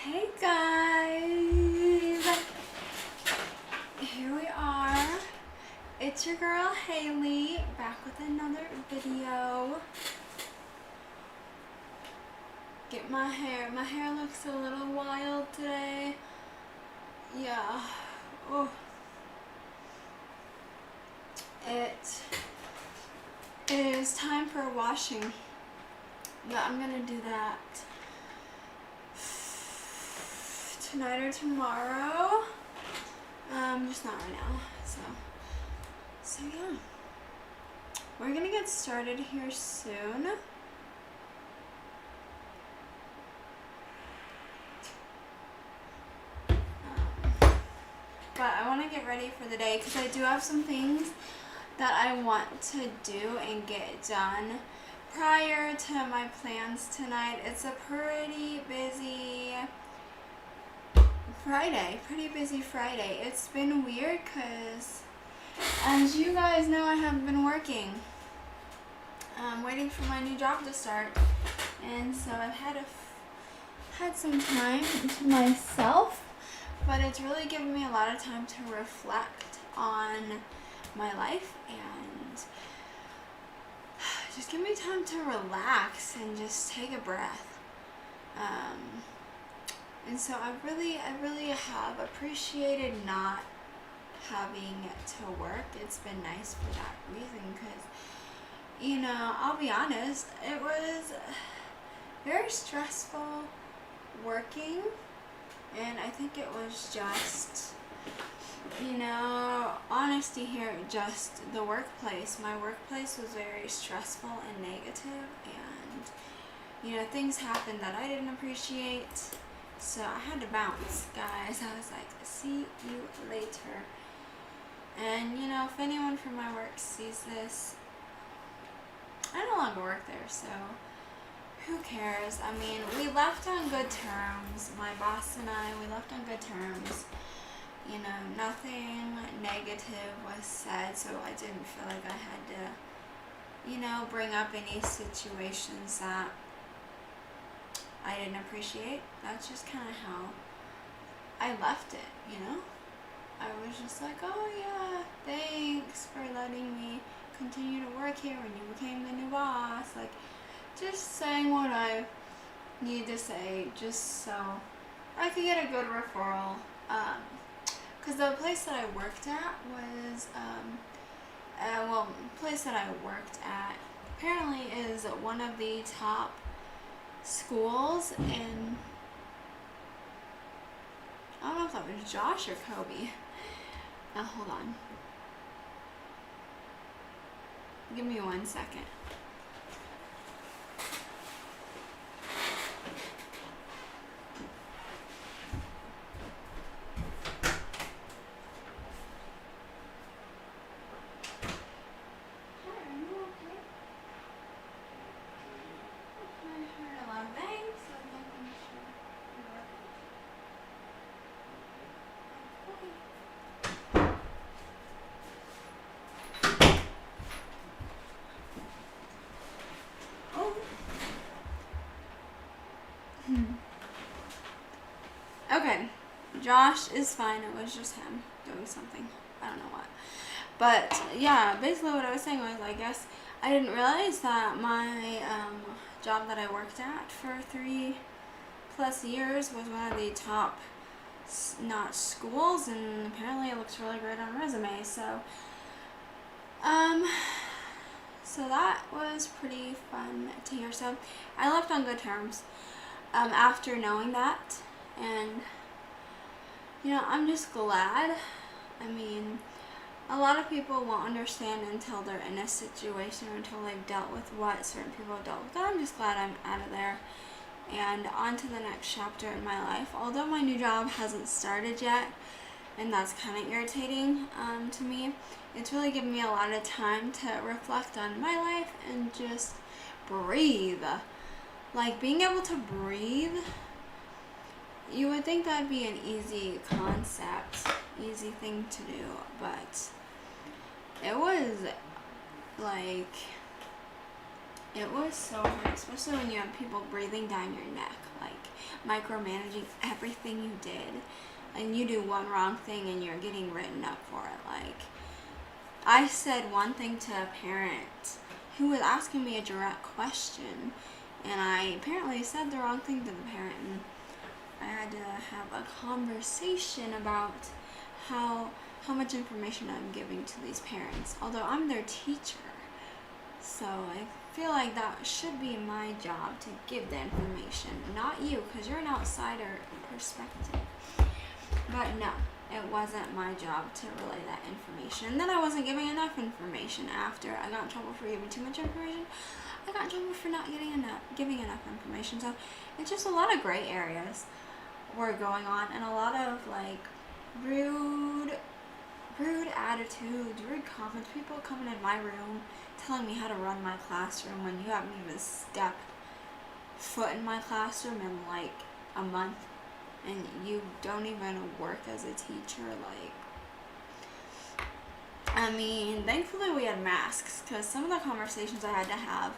Hey guys, here we are. It's your girl Haley back with another video. Get my hair. My hair looks a little wild today. Yeah. Oh. It is time for washing. But I'm gonna do that tonight or tomorrow. Just not right now. So yeah. We're gonna get started here soon. But I want to get ready for the day because I do have some things that I want to do and get done prior to my plans tonight. It's a pretty busy Friday. It's been weird because, as you guys know, I haven't been working. I'm waiting for my new job to start, and so I've had some time to myself, but it's really given me a lot of time to reflect on my life and just give me time to relax and just take a breath. And so I really have appreciated not having to work. It's been nice for that reason because, you know, I'll be honest, it was very stressful working, and I think it was just, you know, honesty here, just the workplace. My workplace was very stressful and negative, and, you know, things happened that I didn't appreciate. So I had to bounce, guys. I was like, see you later. And, you know, if anyone from my work sees this, I no longer work there, so who cares? I mean, we left on good terms. My boss and I, we left on good terms. You know, nothing negative was said, so I didn't feel like I had to, you know, bring up any situations that I didn't appreciate. That's just kind of how I left it, you know? I was just like, oh yeah, thanks for letting me continue to work here when you became the new boss. Like, just saying what I need to say just so I could get a good referral. Because the place that I worked at was, place that I worked at apparently is one of the top schools in, I don't know if that was Josh or Kobe. Hold on. Give me 1 second. Okay, Josh is fine. It was just him doing something. I don't know what. But yeah, basically what I was saying was, I guess I didn't realize that my job that I worked at for 3+ years was one of the top notch schools, and apparently it looks really great on a resume. So so that was pretty fun to hear. So I left on good terms after knowing that. And, you know, I'm just glad. I mean, a lot of people won't understand until they're in a situation or until they've dealt with what certain people have dealt with. But I'm just glad I'm out of there and on to the next chapter in my life. Although my new job hasn't started yet, and that's kind of irritating to me, it's really given me a lot of time to reflect on my life and just breathe. Like, being able to breathe, you would think that'd be an easy concept, easy thing to do, but it was like, it was so hard, especially when you have people breathing down your neck. Like, micromanaging everything you did, and you do one wrong thing and you're getting written up for it. Like, I said one thing to a parent who was asking me a direct question, and I apparently said the wrong thing to the parent, and I had to have a conversation about how much information I'm giving to these parents, although I'm their teacher. So I feel like that should be my job to give the information, not you, because you're an outsider perspective. But no, it wasn't my job to relay that information. And then I wasn't giving enough information after I got in trouble for giving too much information. I got in trouble for not giving enough information. So it's just a lot of gray areas were going on, and a lot of like rude attitudes, rude comments, people coming in my room telling me how to run my classroom when you haven't even stepped foot in my classroom in like a month, and you don't even work as a teacher. Like, I mean, thankfully we had masks, because some of the conversations I had to have,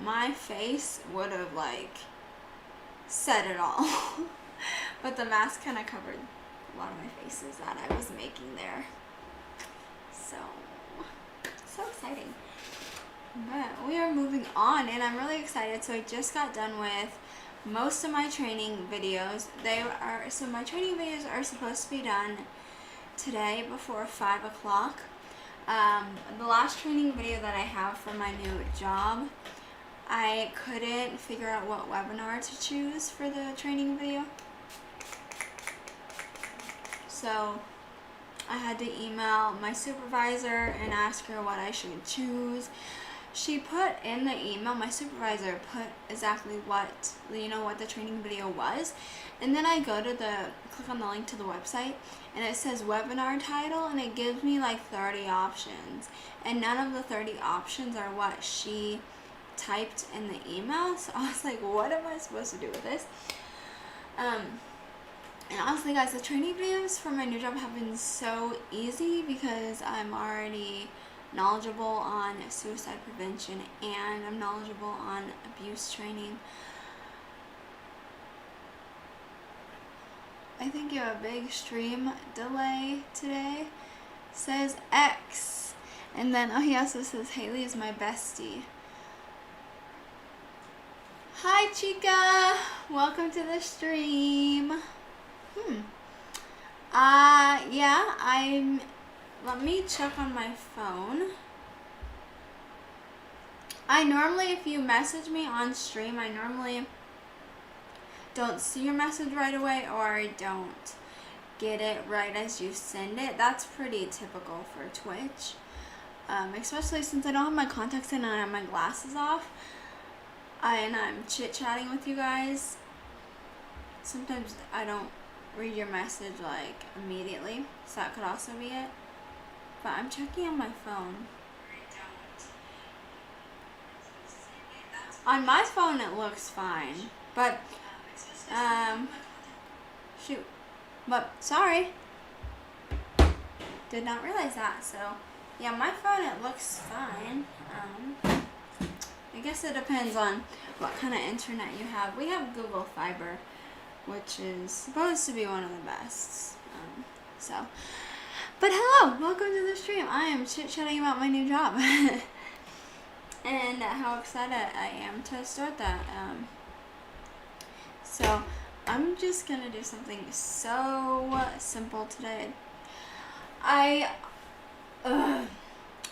my face would have like said it all. But the mask kind of covered a lot of my faces that I was making there. So exciting. But we are moving on, and I'm really excited. So I just got done with most of my training videos. So my training videos are supposed to be done today before 5 o'clock. The last training video that I have for my new job, I couldn't figure out what webinar to choose for the training video. So I had to email my supervisor and ask her what I should choose. She put in the email, my supervisor put exactly what the training video was. And then I go to click on the link to the website, and it says webinar title, and it gives me like 30 options. And none of the 30 options are what she typed in the email. So I was like, what am I supposed to do with this? And honestly, guys, the training videos for my new job have been so easy because I'm already knowledgeable on suicide prevention, and I'm knowledgeable on abuse training. I think you have a big stream delay today. Says X. And then, he also says, Haley is my bestie. Hi, Chica. Welcome to the stream. Let me check on my phone. I normally, if you message me on stream, I normally don't see your message right away, or I don't get it right as you send it. That's pretty typical for Twitch. Especially since I don't have my contacts in and I have my glasses off. And I'm chit-chatting with you guys. Sometimes I don't read your message like immediately, so that could also be it. But I'm checking on my phone. On my phone it looks fine, but shoot, but sorry, did not realize that. So yeah, my phone it looks fine. I guess it depends on what kind of internet you have. We have Google Fiber, which is supposed to be one of the best. But hello, welcome to the stream. I am chit-chatting about my new job and how excited I am to start that. So I'm just gonna do something so simple today. I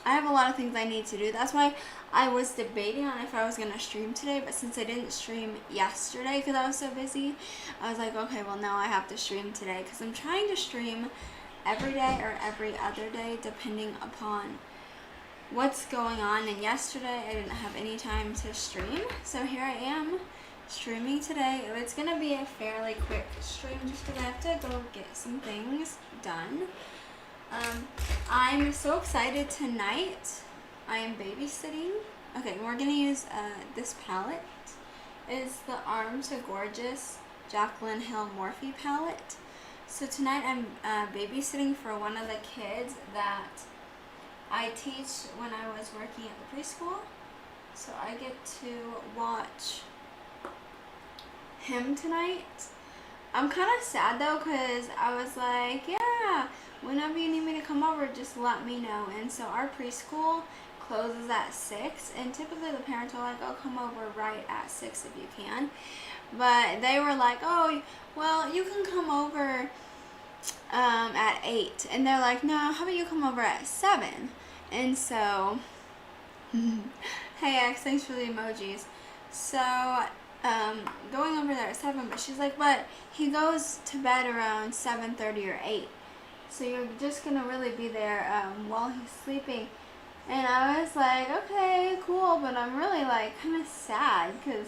have a lot of things I need to do. That's why I was debating on if I was going to stream today, but since I didn't stream yesterday because I was so busy, I was like, okay, well, now I have to stream today, because I'm trying to stream every day or every other day depending upon what's going on. And yesterday I didn't have any time to stream, so here I am streaming today. It's going to be a fairly quick stream just because I have to go get some things done. I'm so excited tonight. I am babysitting. Okay, we're gonna use this palette. It's the Arm to Gorgeous Jaclyn Hill Morphe palette. So tonight I'm babysitting for one of the kids that I teach when I was working at the preschool. So I get to watch him tonight. I'm kind of sad though, because I was like, yeah, whenever you need me to come over, just let me know. And so our preschool closes at 6, and typically the parents are like, oh, come over right at 6 if you can. But they were like, oh, well, you can come over at 8. And they're like, no, how about you come over at 7? And so, hey X, thanks for the emojis. So, going over there at 7, but she's like, but he goes to bed around 7:30 or 8. So you're just going to really be there while he's sleeping. And I was like, okay, cool, but I'm really like kind of sad, because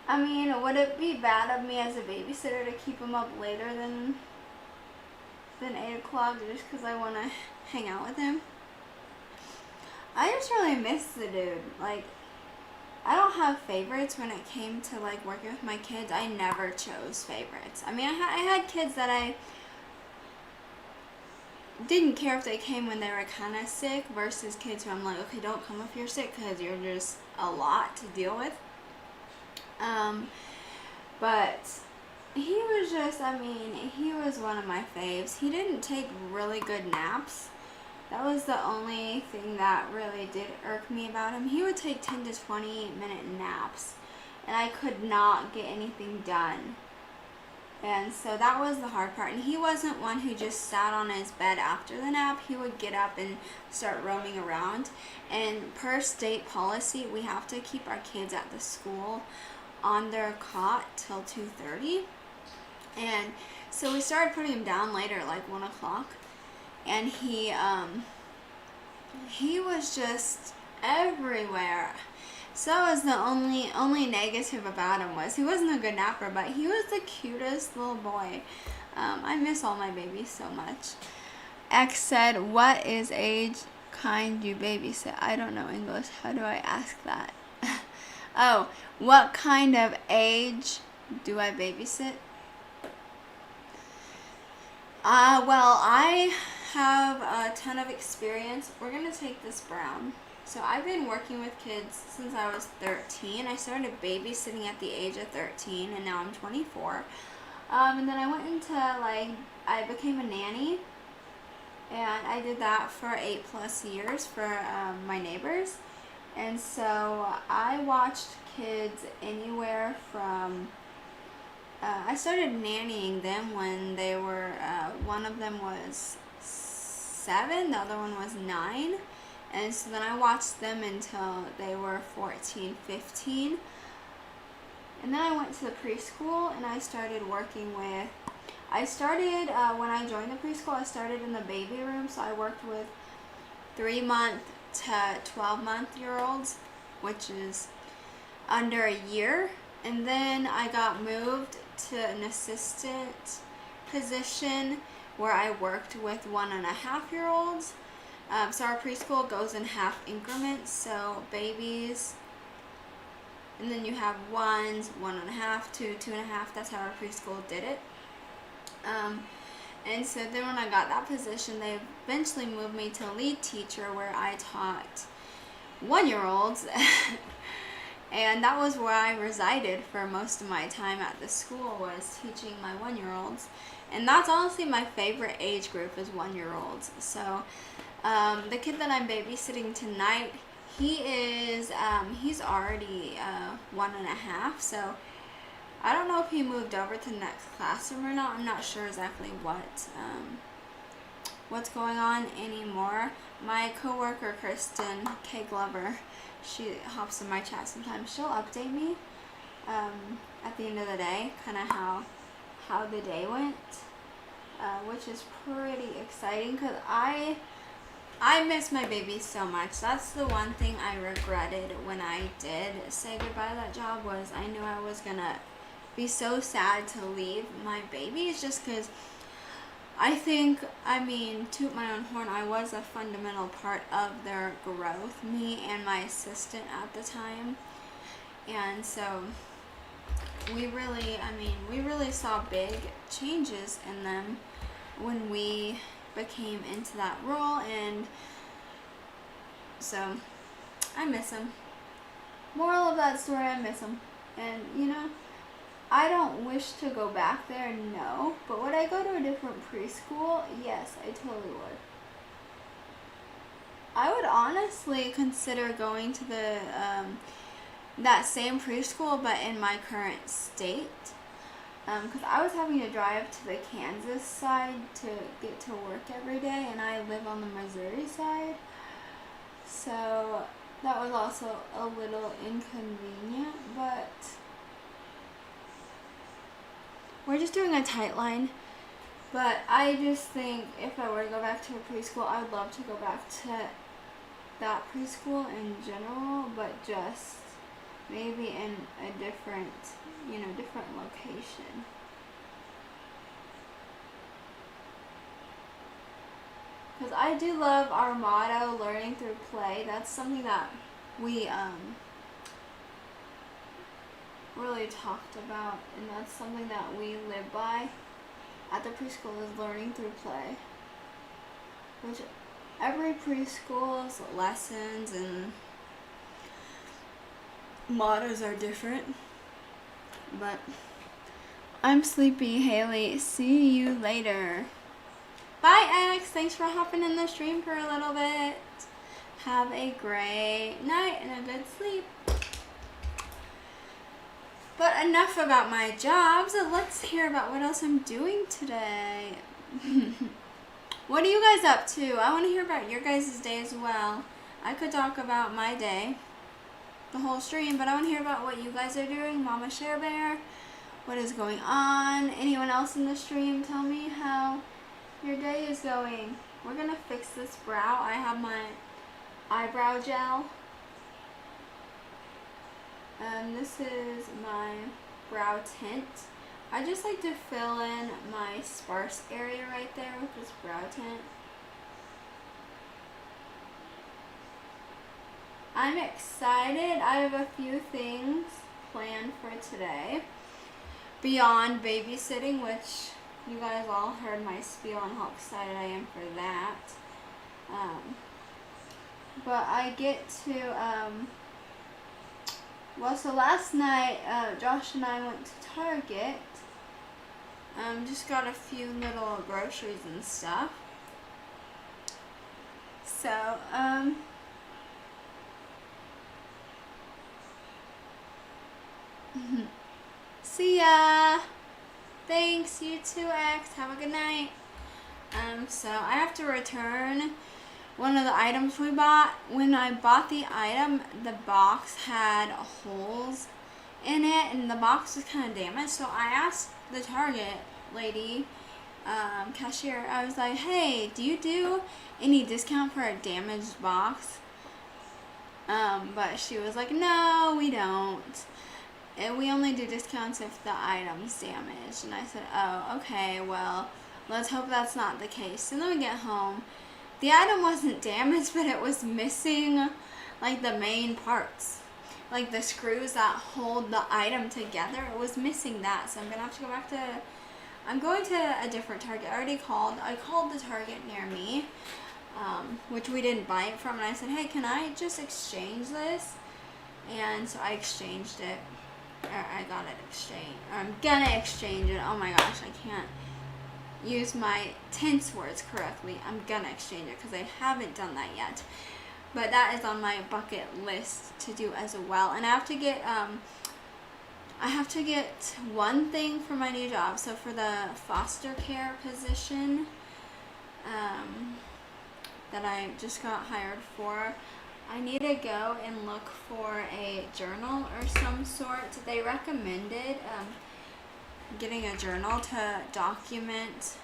I mean, would it be bad of me as a babysitter to keep him up later than 8 o'clock just because I want to hang out with him? I just really miss the dude. Like, I don't have favorites when it came to like working with my kids. I never chose favorites. I mean, I had kids that I didn't care if they came when they were kind of sick, versus kids who I'm like, okay, don't come if you're sick because you're just a lot to deal with. But he was just, I mean, he was one of my faves. He didn't take really good naps. That was the only thing that really did irk me about him. He would take 10 to 20 minute naps, and I could not get anything done. And so that was the hard part. And he wasn't one who just sat on his bed after the nap. He would get up and start roaming around. And per state policy, we have to keep our kids at the school on their cot till 2:30. And so we started putting him down later, like 1 o'clock. And he was just everywhere. So that was the only negative about him, was he wasn't a good napper, but he was the cutest little boy. I miss all my babies so much. X said, what is age kind you babysit? I don't know English. How do I ask that? Oh, what kind of age do I babysit? Well, I have a ton of experience. We're going to take this brown. So I've been working with kids since I was 13. I started babysitting at the age of 13, and now I'm 24. And then I went into, I became a nanny, and I did that for 8+ years for my neighbors. And so I watched kids anywhere from, I started nannying them when they were, one of them was 7, the other one was 9. And so then I watched them until they were 14, 15. And then I went to the preschool, and I started working with, when I joined the preschool, I started in the baby room. So I worked with 3-month to 12-month-year-olds, which is under a year. And then I got moved to an assistant position where I worked with 1.5-year-olds. So our preschool goes in half increments, so babies, and then you have 1s, 1.5, 2, 2.5. That's how our preschool did it. And so then when I got that position, they eventually moved me to lead teacher, where I taught 1-year-olds. And that was where I resided for most of my time at the school, was teaching my 1-year-olds. And that's honestly my favorite age group, is 1-year-olds. So the kid that I'm babysitting tonight, he's already 1.5. So I don't know if he moved over to the next classroom or not. I'm not sure exactly what's going on anymore. My coworker Kristen K. Glover, she hops in my chat sometimes. She'll update me at the end of the day, kind of how the day went, which is pretty exciting, because I miss my baby so much. That's the one thing I regretted when I did say goodbye to that job, was I knew I was gonna be so sad to leave my babies, just because I think, toot my own horn, I was a fundamental part of their growth, me and my assistant at the time. And so we really saw big changes in them when we became into that role. And so I miss them. Moral of that story, I miss them. And I don't wish to go back there, no. But would I go to a different preschool? Yes, I totally would. I would honestly consider going to the that same preschool, but in my current state. Because I was having to drive to the Kansas side to get to work every day, and I live on the Missouri side. So that was also a little inconvenient, but we're just doing a tight line. But I just think if I were to go back to a preschool, I would love to go back to that preschool in general, but just maybe in a different, different location. Because I do love our motto, learning through play. That's something that we really talked about, and that's something that we live by at the preschool, is learning through play. Which every preschool's lessons and mottos are different. But I'm sleepy, Haley. See you later. Bye, X. Thanks for hopping in the stream for a little bit. Have a great night and a good sleep. But enough about my jobs. Let's hear about what else I'm doing today. What are you guys up to? I want to hear about your guys' day as well. I could talk about my day, the whole stream, but I want to hear about what you guys are doing. Mama Share Bear, what is going on? Anyone else in the stream, tell me how your day is going. We're going to fix this brow. I have my eyebrow gel. This is my brow tint. I just like to fill in my sparse area right there with this brow tint. I'm excited. I have a few things planned for today. Beyond babysitting, which you guys all heard my spiel on how excited I am for that. But I get to, so last night, Josh and I went to Target. Just got a few little groceries and stuff. So, see ya. Thanks, you too, X. Have a good night. So I have to return one of the items we bought. When I bought the item, the box had holes in it, and the box was kind of damaged. So I asked the Target lady, cashier, I was like, hey, do you do any discount for a damaged box? But she was like, no, we don't. And we only do discounts if the item's damaged. And I said, oh, okay, well, let's hope that's not the case. And then we get home. The item wasn't damaged, but it was missing, like, the main parts. Like, the screws that hold the item together, it was missing that. So I'm going to have to go back to, I'm going to a different Target. I called the Target near me, which we didn't buy it from. And I said, hey, can I just exchange this? And so I exchanged it. I got it exchanged. I'm gonna exchange it. Oh my gosh, I can't use my tense words correctly. I'm gonna exchange it because I haven't done that yet. But that is on my bucket list to do as well. And I have to get one thing for my new job. So for the foster care position that I just got hired for, I need to go and look for a journal or some sort. They recommended getting a journal to document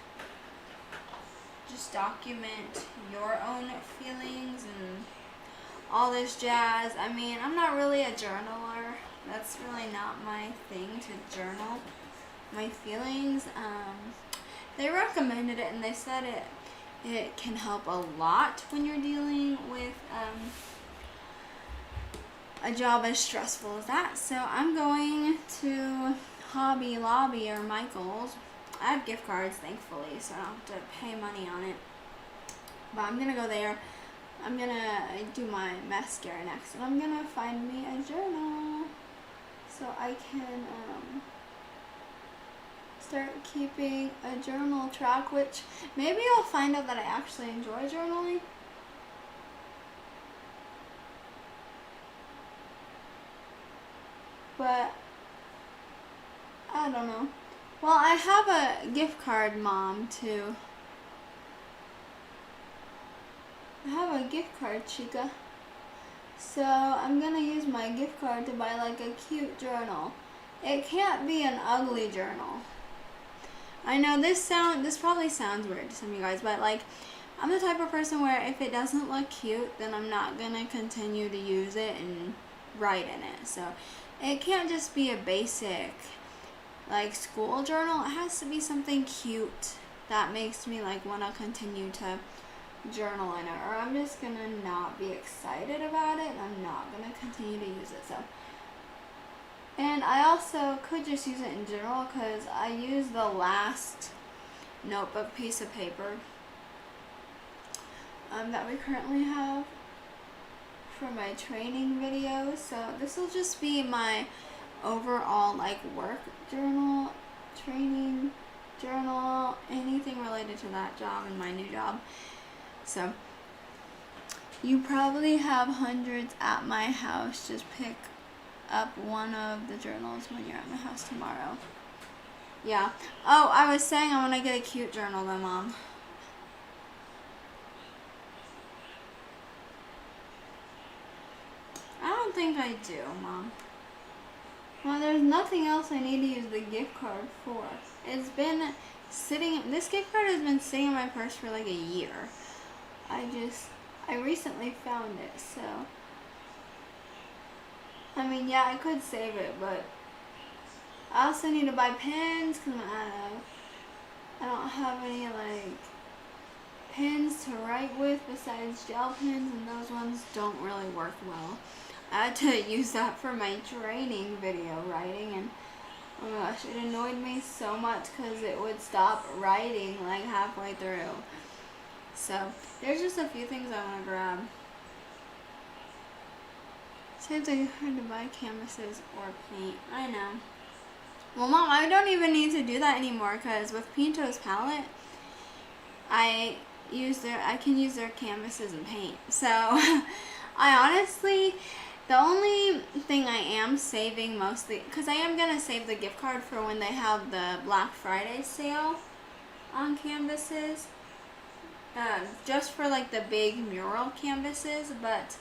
your own feelings and all this jazz. I mean, I'm not really a journaler. That's really not my thing, to journal my feelings. They recommended it, and they said it can help a lot when you're dealing with a job as stressful as that. So I'm going to Hobby Lobby or Michael's. I have gift cards, thankfully, so I don't have to pay money on it. But I'm gonna go there. I'm gonna do my mascara next, and I'm gonna find me a journal so I can start keeping a journal track, which maybe I'll find out that I actually enjoy journaling. But I don't know. Well, I have a gift card, Mom, too. I have a gift card, Chica. So I'm gonna use my gift card to buy like a cute journal. It can't be an ugly journal. I know this probably sounds weird to some of you guys, but like I'm the type of person where if it doesn't look cute, then I'm not gonna continue to use it and write in it. So it can't just be a basic like school journal. It has to be something cute that makes me like want to continue to journal in it, or I'm just gonna not be excited about it and I'm not gonna continue to use it. So, and I also could just use it in general because I use the last notebook piece of paper that we currently have for my training videos. So this will just be my overall like work journal, training journal, anything related to that job and my new job. So you probably have hundreds at my house. Just pick up one of the journals when you're at my house tomorrow. Yeah. Oh, I was saying I want to get a cute journal though, Mom. I don't think I do, Mom. Well, there's nothing else I need to use the gift card for. It's been sitting, this gift card has been sitting in my purse for like a year. I recently found it, so. I mean, yeah, I could save it, but I also need to buy pens because I don't have any like pens to write with besides gel pens, and those ones don't really work well. I had to use that for my training video writing, and oh my gosh, it annoyed me so much because it would stop writing like halfway through. So there's just a few things I want to grab. Seems like it's hard to buy canvases or paint. I know. Well, Mom, I don't even need to do that anymore because with Pinto's palette, I can use their canvases and paint. So I honestly, the only thing I am saving mostly, because I am going to save the gift card for when they have the Black Friday sale on canvases. Just for like the big mural canvases, but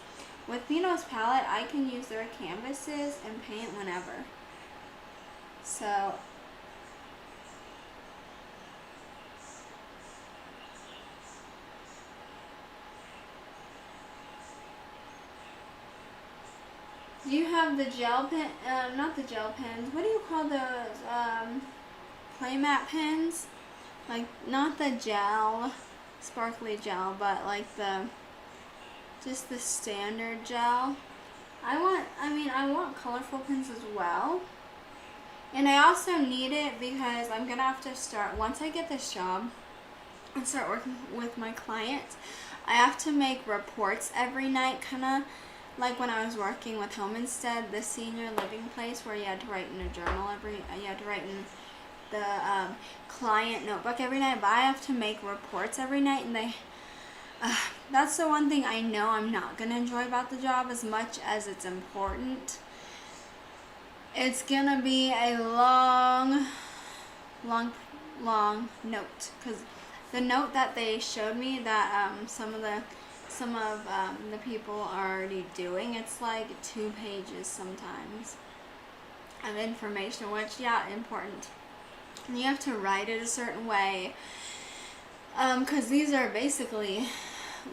with Pinto's palette, I can use their canvases and paint whenever. So do you have the gel pen, not the gel pens, what do you call those, playmat pens? Like, not the gel, sparkly gel, but like just the standard gel. I want colorful pens as well. And I also need it because I'm gonna have to start, once I get this job and start working with my clients, I have to make reports every night, kinda like when I was working with Home Instead, the senior living place where you had to write in a journal you had to write in the client notebook every night, but I have to make reports every night, and that's the one thing I know I'm not going to enjoy about the job as much as it's important. It's going to be a long note, because the note that they showed me that some of the people are already doing, it's like 2 pages sometimes of information, which, yeah, important. And you have to write it a certain way, because these are basically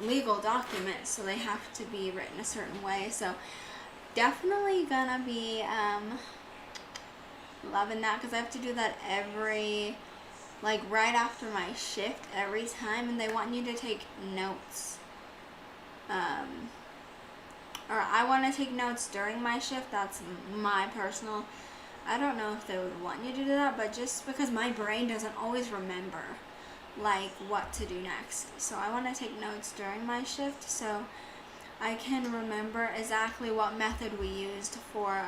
legal documents, so they have to be written a certain way. So definitely gonna be loving that, because I have to do that right after my shift every time, and they want you to take notes. Or I want to take notes during my shift. That's my personal. I don't know if they would want you to do that, but just because my brain doesn't always remember like what to do next. So I want to take notes during my shift so I can remember exactly what method we used for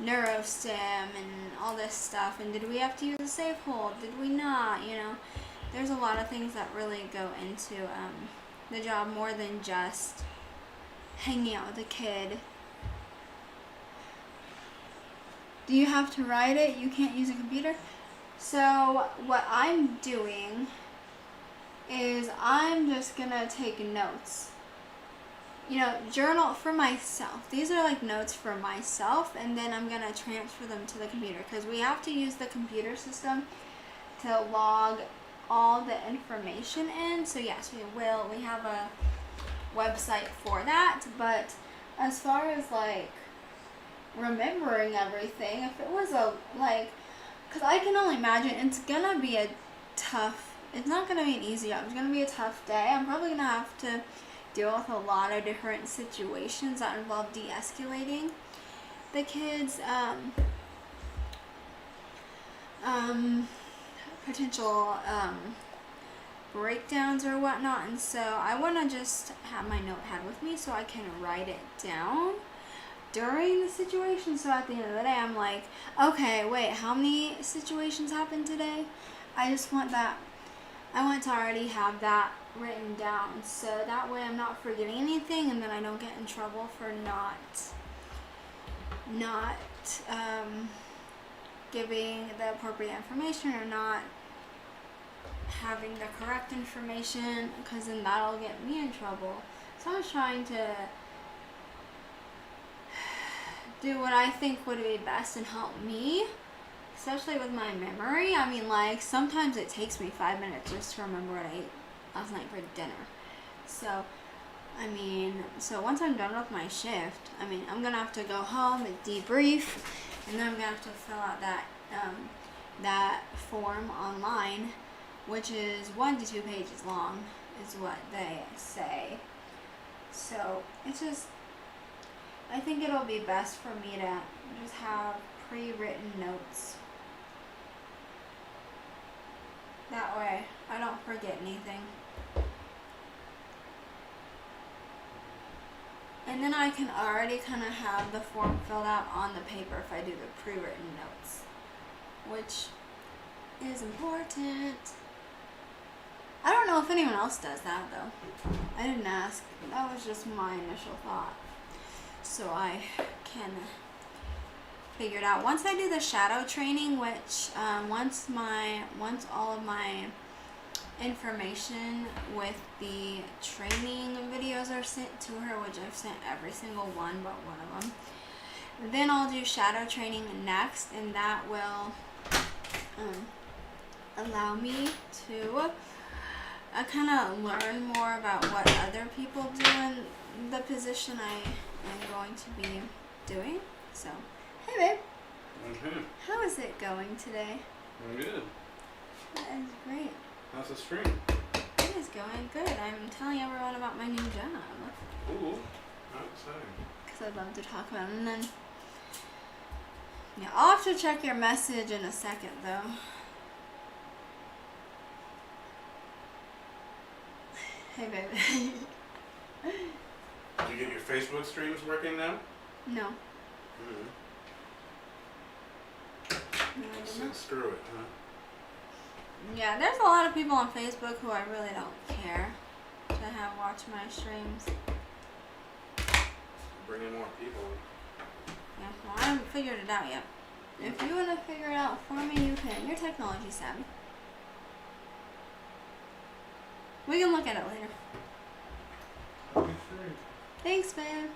neurostim and all this stuff, and did we have to use a safe hold, did we not, there's a lot of things that really go into the job more than just hanging out with a kid. Do you have to write it? You can't use a computer? So what I'm doing is I'm just gonna take notes. Journal for myself. These are like notes for myself, and then I'm gonna transfer them to the computer because we have to use the computer system to log all the information in. So yes, we will. We have a website for that, but as far as like remembering everything, if it was because I can only imagine it's gonna be it's not gonna be an easy job. It's gonna be a tough day. I'm probably gonna have to deal with a lot of different situations that involve de-escalating the kids, potential breakdowns or whatnot, and so I want to just have my notepad with me so I can write it down during the situation, so at the end of the day I'm like, okay, wait, how many situations happened today? I want to already have that written down, so that way I'm not forgetting anything, and then I don't get in trouble for not giving the appropriate information or not having the correct information, because then that'll get me in trouble. So I'm trying to do what I think would be best and help me, especially with my memory. I mean, like, sometimes it takes me 5 minutes just to remember what I ate last night for dinner. So once I'm done with my shift, I'm gonna have to go home and debrief, and then I'm gonna have to fill out that form online, which is 1 to 2 pages long, is what they say. So it's just, I think it'll be best for me to just have pre-written notes. That way I don't forget anything. And then I can already kind of have the form filled out on the paper if I do the pre-written notes, which is important. I don't know if anyone else does that though. I didn't ask. That was just my initial thought. So I can figure it out. Once I do the shadow training, which once all of my information with the training videos are sent to her, which I've sent every single one but one of them, then I'll do shadow training next, and that will allow me to kind of learn more about what other people do in the position I am going to be doing. So, hey babe. Mm-hmm. How is it going today? I'm good. That is great. How's the stream? It is going good. I'm telling everyone about my new job. Ooh, how exciting. Because I'd love to talk about it. And then, yeah, I'll have to check your message in a second, though. Hey, baby. Did you get your Facebook streams working now? No. Mm-hmm. No, I did not. Screw it, huh? Yeah, there's a lot of people on Facebook who I really don't care to have watch my streams. Bring in more people. Yeah, well, I haven't figured it out yet. If you want to figure it out for me, you can. You're technology savvy. We can look at it later. Thanks, man.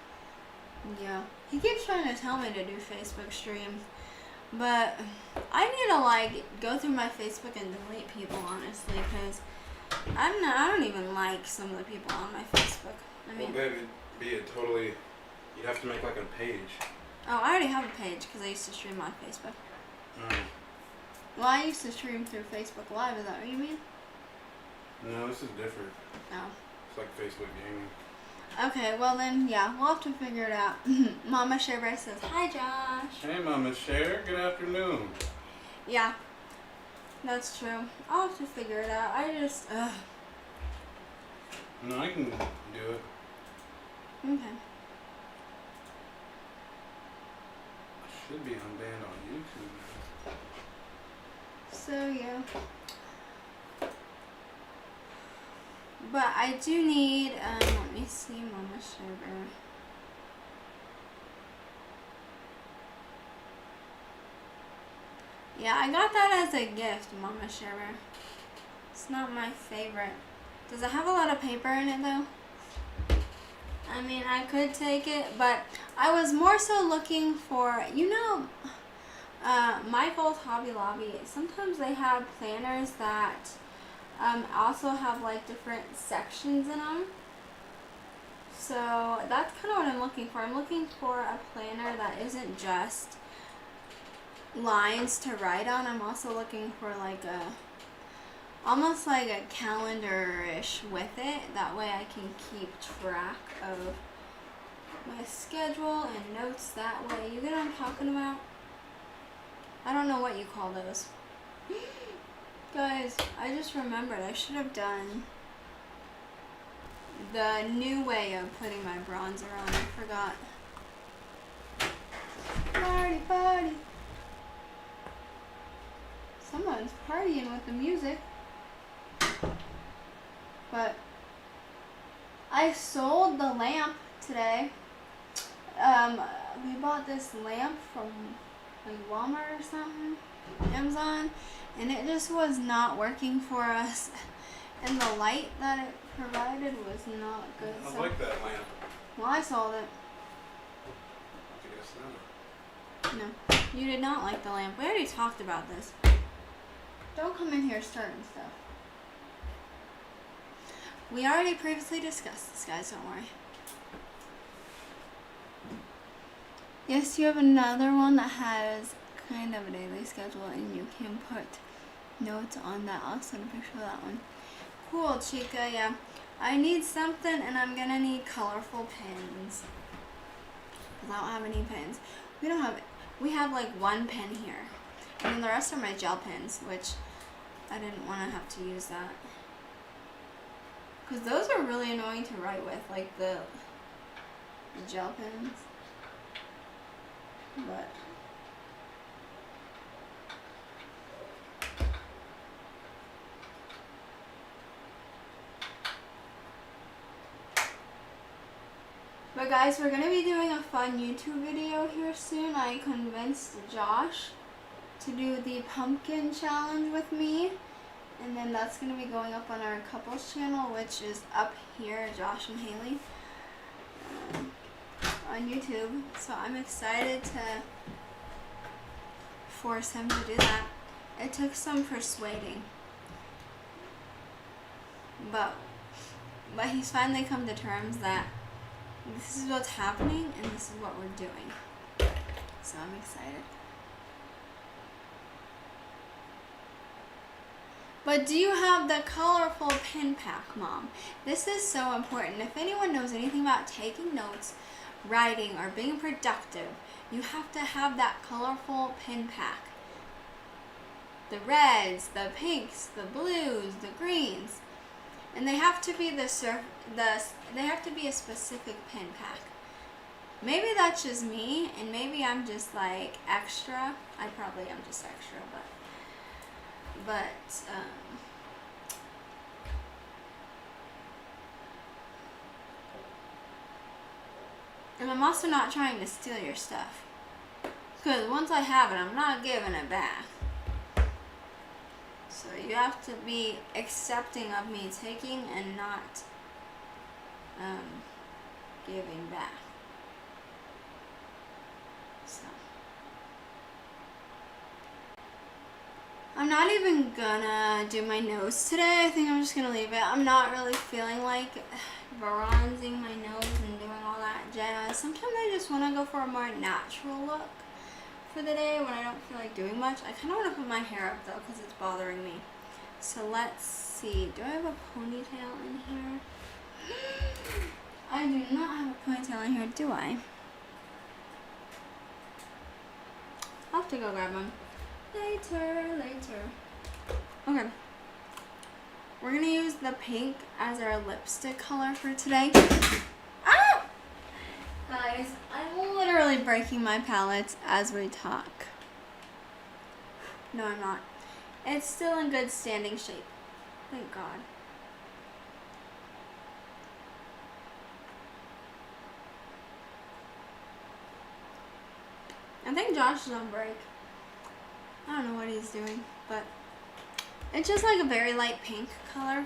Yeah. He keeps trying to tell me to do Facebook streams, but I need to go through my Facebook and delete people, honestly, because I don't even like some of the people on my Facebook. Well, baby, you'd have to make like a page. Oh, I already have a page because I used to stream on Facebook. Well, I used to stream through Facebook Live. Is that what you mean? No, this is different. No. It's like Facebook gaming. Okay, well then, yeah, we'll have to figure it out. Mama Sherber says, hi, Josh. Hey, Mama Cher. Good afternoon. Yeah, that's true. I'll have to figure it out. I just, No, I can do it. Okay. Should be unbanned on YouTube. So yeah. But I do need, let me see, Mama Sugar. Yeah, I got that as a gift, Mama Sugar. It's not my favorite. Does it have a lot of paper in it though? I mean, I could take it, but I was more so looking for, you know, Michael's Hobby Lobby. Sometimes they have planners that also have like different sections in them. So that's kind of what I'm looking for. I'm looking for a planner that isn't just lines to write on. I'm also looking for like a, almost like a calendar-ish with it. That way I can keep track of my schedule and notes that way. You get what I'm talking about? I don't know what you call those. Guys, I just remembered I should have done the new way of putting my bronzer on. I forgot. Party, party. Someone's partying with the music. But I sold the lamp today. We bought this lamp from like Walmart or something, Amazon, and it just was not working for us. And the light that it provided was not good. I So, like that lamp. well, I sold it. I guess not. No, you did not like the lamp. We already talked about this. Don't come in here starting stuff. We already previously discussed this, guys. Don't worry. Yes, you have another one that has kind of a daily schedule, and you can put notes on that. I'll send a picture of that one. Cool, Chica. Yeah, I need something, and I'm gonna need colorful pens. 'Cause I don't have any pens. We don't have. We have like one pen here, and then the rest are my gel pens, which I didn't want to have to use that. Because those are really annoying to write with, like the gel pens. But guys, we're going to be doing a fun YouTube video here soon. I convinced Josh to do the pumpkin challenge with me. And then that's going to be going up on our couples channel, which is up here, Josh and Haley, on YouTube. So I'm excited to force him to do that. It took some persuading. But he's finally come to terms that this is what's happening and this is what we're doing. So I'm excited. But do you have the colorful pen pack, Mom? This is so important. If anyone knows anything about taking notes, writing, or being productive, you have to have that colorful pen pack. The reds, the pinks, the blues, the greens. And they have to be they have to be a specific pen pack. Maybe that's just me, and maybe I'm just like extra. I probably am just extra, and I'm also not trying to steal your stuff. Because once I have it, I'm not giving it back. So you have to be accepting of me taking and not giving back. So I'm not even gonna do my nose today. I think I'm just gonna leave it. I'm not really feeling like bronzing my nose and doing all that jazz. Sometimes I just want to go for a more natural look for the day when I don't feel like doing much. I kind of want to put my hair up though because it's bothering me. So let's see. Do I have a ponytail in here? I do not have a ponytail in here, do I? I'll have to go grab one. Later. Okay. We're going to use the pink as our lipstick color for today. Ah! Guys, I'm literally breaking my palette as we talk. No, I'm not. It's still in good standing shape. Thank God. I think Josh is on break. I don't know what he's doing, but it's just like a very light pink color.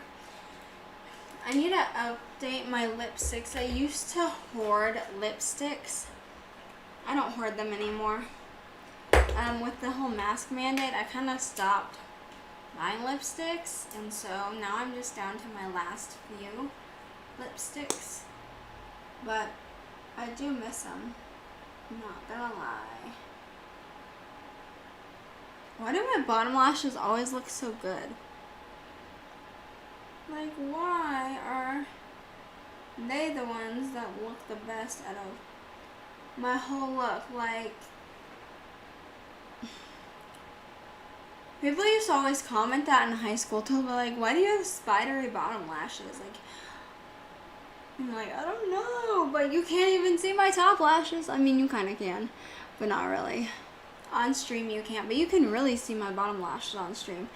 I need to update my lipsticks. I used to hoard lipsticks. I don't hoard them anymore. With the whole mask mandate, I kind of stopped buying lipsticks, and so now I'm just down to my last few lipsticks. But I do miss them. I'm not gonna lie. Why do my bottom lashes always look so good? Like, why are they the ones that look the best out of my whole look? Like, people used to always comment that in high school too, but like, why do you have spidery bottom lashes? Like, I'm like, I don't know, but you can't even see my top lashes. I mean, you kind of can, but not really. On stream you can't, but you can really see my bottom lashes on stream.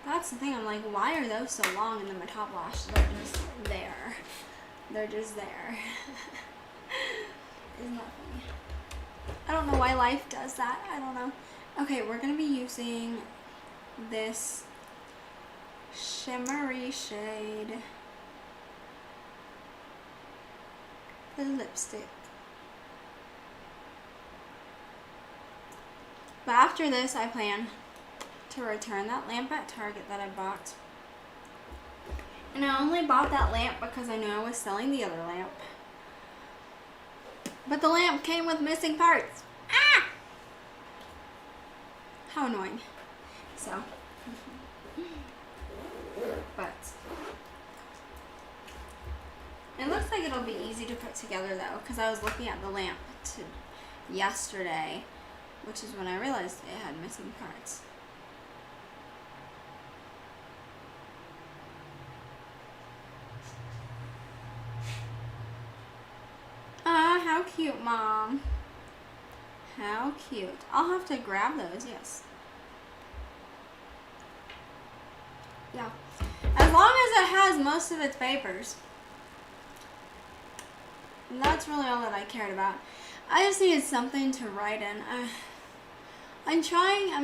That's the thing, I'm like, why are those so long and then my top lashes are just there? They're just there. Isn't that funny? I don't know why life does that. I don't know. Okay, we're going to be using this shimmery shade. The lipstick. But after this, I plan to return that lamp at Target that I bought. And I only bought that lamp because I knew I was selling the other lamp. But the lamp came with missing parts. Ah! How annoying. So. But it looks like it'll be easy to put together though, because I was looking at the lamp yesterday, which is when I realized it had missing parts. Ah, how cute, Mom. How cute. I'll have to grab those, yes. Yeah. As long as it has most of its papers. And that's really all that I cared about. I just needed something to write in. I'm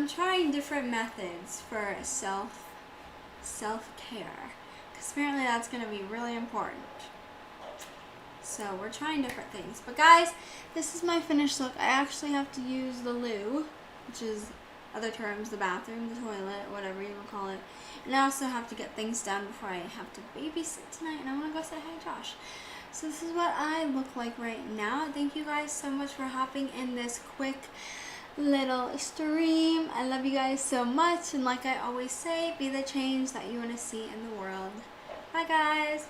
trying different methods for self-care. Because apparently that's going to be really important. So we're trying different things. But guys, this is my finished look. I actually have to use the loo, which is other terms, the bathroom, the toilet, whatever you want to call it. And I also have to get things done before I have to babysit tonight. And I want to go say hi to Josh. So this is what I look like right now. Thank you guys so much for hopping in this quick little stream. I love you guys so much. And like I always say, be the change that you want to see in the world. Bye guys.